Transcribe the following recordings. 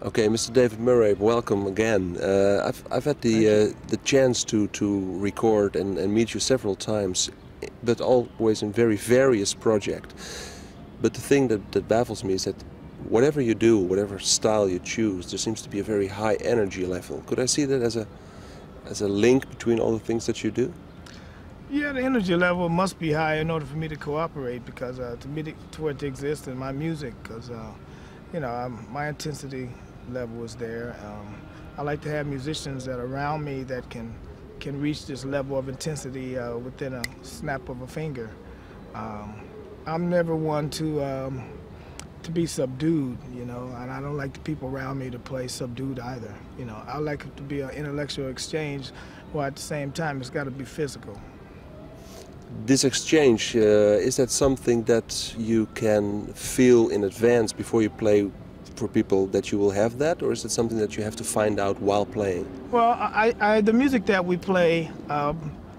Okay, Mr. David Murray, welcome again. I've had the chance to record and meet you several times, but always in very various projects. But the thing that baffles me is that whatever you do, whatever style you choose, there seems to be a very high energy level. Could I see that as a link between all the things that you do? Yeah, the energy level must be high in order for me to cooperate, because for it to exist in my music, because my intensity level is there. I like to have musicians that are around me that can reach this level of intensity within a snap of a finger. I'm never one to be subdued, and I don't like the people around me to play subdued either. I like it to be an intellectual exchange, while at the same time it's got to be physical. This exchange, is that something that you can feel in advance before you play for people that you will have that, or is it something that you have to find out while playing? Well, the music that we play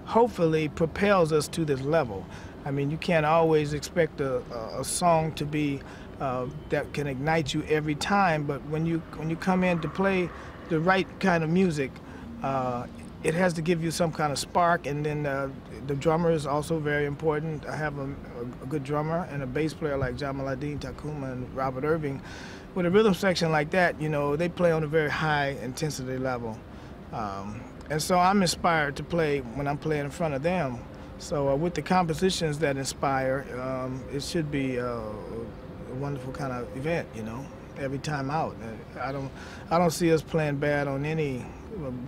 hopefully propels us to this level. I mean, you can't always expect a song to be that can ignite you every time, but when you come in to play the right kind of music, it has to give you some kind of spark. And then the drummer is also very important. I have a good drummer and a bass player like Jamaluddin Takuma and Robert Irving. With a rhythm section like that, they play on a very high intensity level. And so I'm inspired to play when I'm playing in front of them. So with the compositions that inspire, it should be a wonderful kind of event, every time out. I don't see us playing bad on any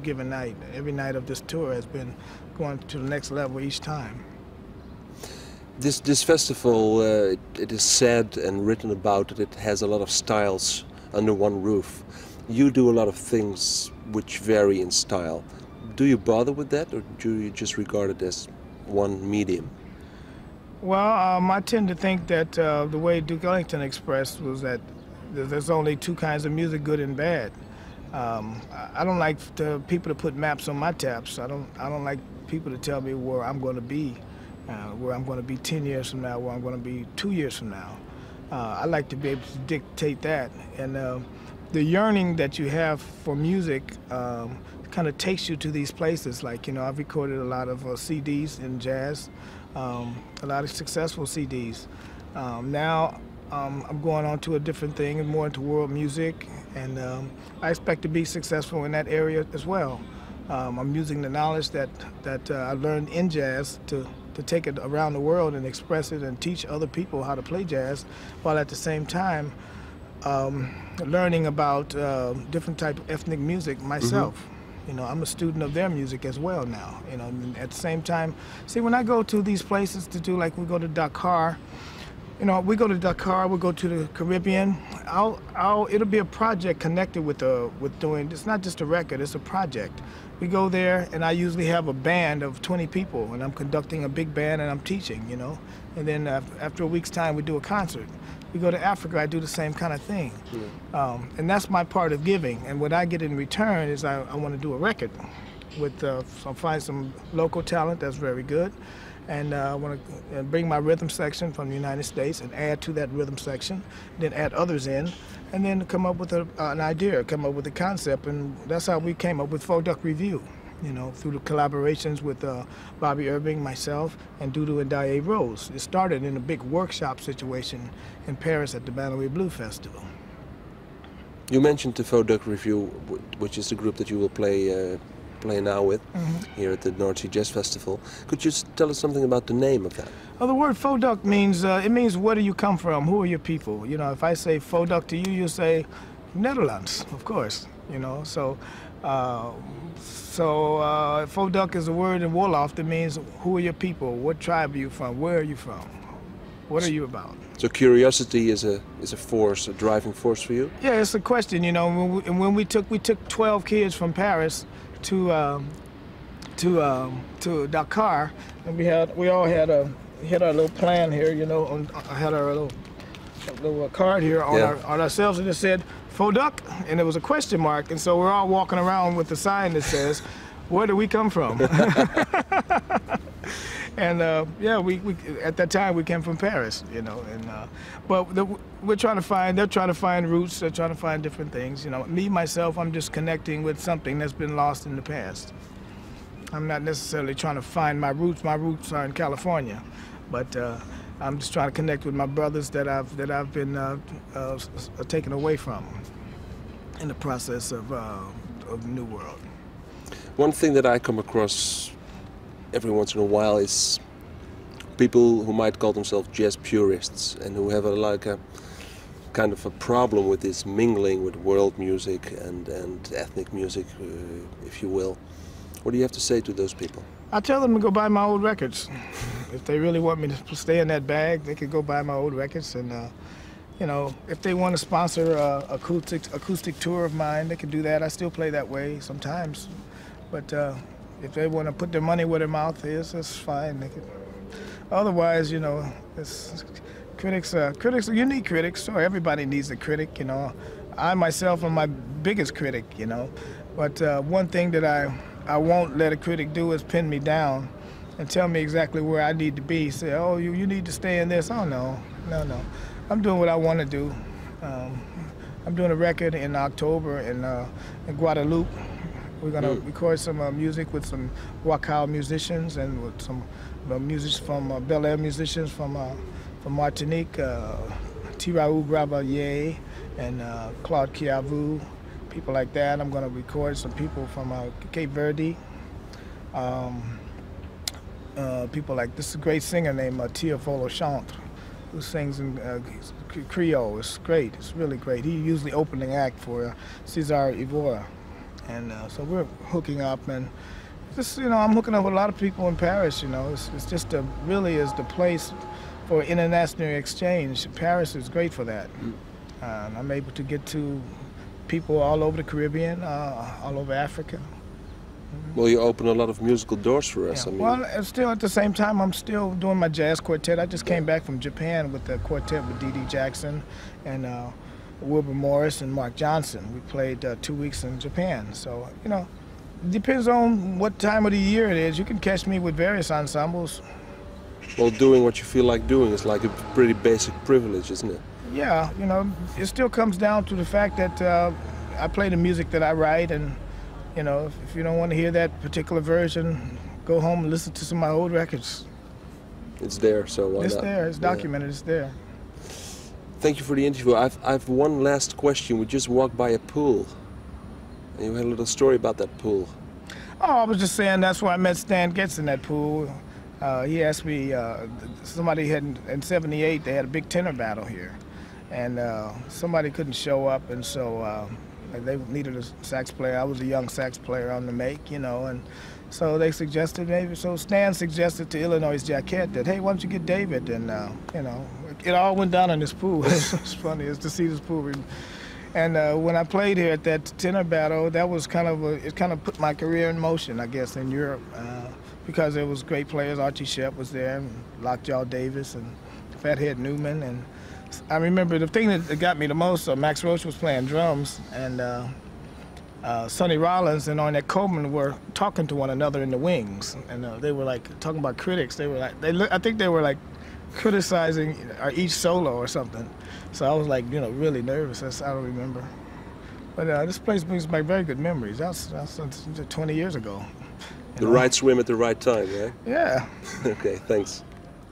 given night. Every night of this tour has been going to the next level each time. This festival, it is said and written about that it has a lot of styles under one roof. You do a lot of things which vary in style. Do you bother with that, or do you just regard it as one medium? Well, I tend to think that the way Duke Ellington expressed was that there's only two kinds of music, good and bad. I don't like people to put maps on my taps. I don't like people to tell me where I'm going to be. Where I'm going to be 10 years from now, where I'm going to be 2 years from now. I like to be able to dictate that. And the yearning that you have for music kind of takes you to these places. Like, I've recorded a lot of CDs in jazz, a lot of successful CDs. Now I'm going on to a different thing, more into world music, and I expect to be successful in that area as well. I'm using the knowledge that I learned in jazz to take it around the world and express it and teach other people how to play jazz, while at the same time learning about different type of ethnic music myself. Mm-hmm. I'm a student of their music as well now. And at the same time, see, when I go to these places to do, like we go to Dakar, we go to Dakar, we go to the Caribbean. It'll be a project connected with doing. It's not just a record; it's a project. We go there, and I usually have a band of 20 people, and I'm conducting a big band, and I'm teaching. And then after a week's time, we do a concert. We go to Africa, I do the same kind of thing. Yeah. And that's my part of giving. And what I get in return is I want to do a record with find some local talent that's very good. And I want to bring my rhythm section from the United States and add to that rhythm section, then add others in, and then come up with an idea, come up with a concept. And that's how we came up with Faux Duck Review, through the collaborations with Bobby Irving, myself, and Doudou and Daye Rose. It started in a big workshop situation in Paris at the Banoué Blue Festival. You mentioned the Faux Duck Review, which is the group that you will play now with here at the North Sea Jazz Festival. Could you tell us something about the name of that? Well, the word faux duck means where do you come from? Who are your people? If I say faux duck to you, you say Netherlands, of course. So faux duck is a word in Wolof that means who are your people? What tribe are you from? Where are you from? What are you about? So curiosity is a force, a driving force for you? Yeah, it's a question. When we took 12 kids from Paris to Dakar, and we all had our little plan here, I had our little card here on ourselves, and it said "Faux Duck," and it was a question mark, and so we're all walking around with the sign that says, "Where do we come from?" And yeah, we at that time we came from Paris, you know, and but we're trying to find. They're trying to find roots. They're trying to find different things. You know, me myself, I'm just connecting with something that's been lost in the past. I'm not necessarily trying to find my roots. My roots are in California, but I'm just trying to connect with my brothers that I've been taken away from in the process of the New World. One thing that I come across every once in a while is people who might call themselves jazz purists and who have a kind of a problem with this mingling with world music and ethnic music, if you will. What do you have to say to those people? I tell them to go buy my old records. If they really want me to stay in that bag, they could go buy my old records. And you know, if they want to sponsor a acoustic tour of mine, they can do that. I still play that way sometimes. But if they want to put their money where their mouth is, that's fine. They can. Otherwise, you know, critics. You need critics. So everybody needs a critic. You know, I myself am my biggest critic. You know, but one thing that I won't let a critic do is pin me down and tell me exactly where I need to be. Say, oh, you need to stay in this. Oh, no. I'm doing what I want to do. I'm doing a record in October in Guadeloupe. We're going to record some music with some Wakao musicians and with some musicians from Bel Air musicians from Martinique, Tiraou Gravalier and Claude Kiavu. People like that. I'm going to record some people from Cape Verde. People like this great singer named Teofilo Chantre, who sings in Creole. It's great. It's really great. He's usually opening act for Cesar Ivora. And so we're hooking up, and just, you know, I'm hooking up with a lot of people in Paris. You know, it's just really is the place for international exchange. Paris is great for that. And I'm able to get to people all over the Caribbean, all over Africa. Well, you open a lot of musical doors for us. Yeah. I mean. Well, and still at the same time, I'm still doing my jazz quartet. I just came back from Japan with the quartet with Dee Dee Jackson and Wilbur Morris and Mark Johnson. We played 2 weeks in Japan. So, you know, it depends on what time of the year it is. You can catch me with various ensembles. Well, doing what you feel like doing is like a pretty basic privilege, isn't it? Yeah, you know, it still comes down to the fact that I play the music that I write, and, you know, if you don't want to hear that particular version, go home and listen to some of my old records. It's there, so why not? It's there. It's documented. Yeah. It's there. Thank you for the interview. I've one last question. We just walked by a pool, and you had a little story about that pool. Oh, I was just saying that's where I met Stan Getz in that pool. He asked me, somebody had, in '78, they had a big tenor battle here. And somebody couldn't show up, and so they needed a sax player. I was a young sax player on the make, you know, and so they suggested maybe, so Stan suggested to Illinois Jacquette that, hey, why don't you get David? And, you know, it all went down in this pool. It's funny, it's to see this pool. And when I played here at that tenor battle, that was kind of, it kind of put my career in motion, I guess, in Europe, because there was great players. Archie Shepp was there, and Lockjaw Davis, and Fathead Newman, and I remember the thing that got me the most, Max Roach was playing drums, and Sonny Rollins and Ornette Coleman were talking to one another in the wings, and they were like talking about critics. They were like, I think they were like criticizing each solo or something. So I was like, you know, really nervous. I don't remember. But this place brings back very good memories. That's 20 years ago. The right swim at the right time, right? Yeah. Okay, thanks.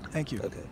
Thank you. Okay.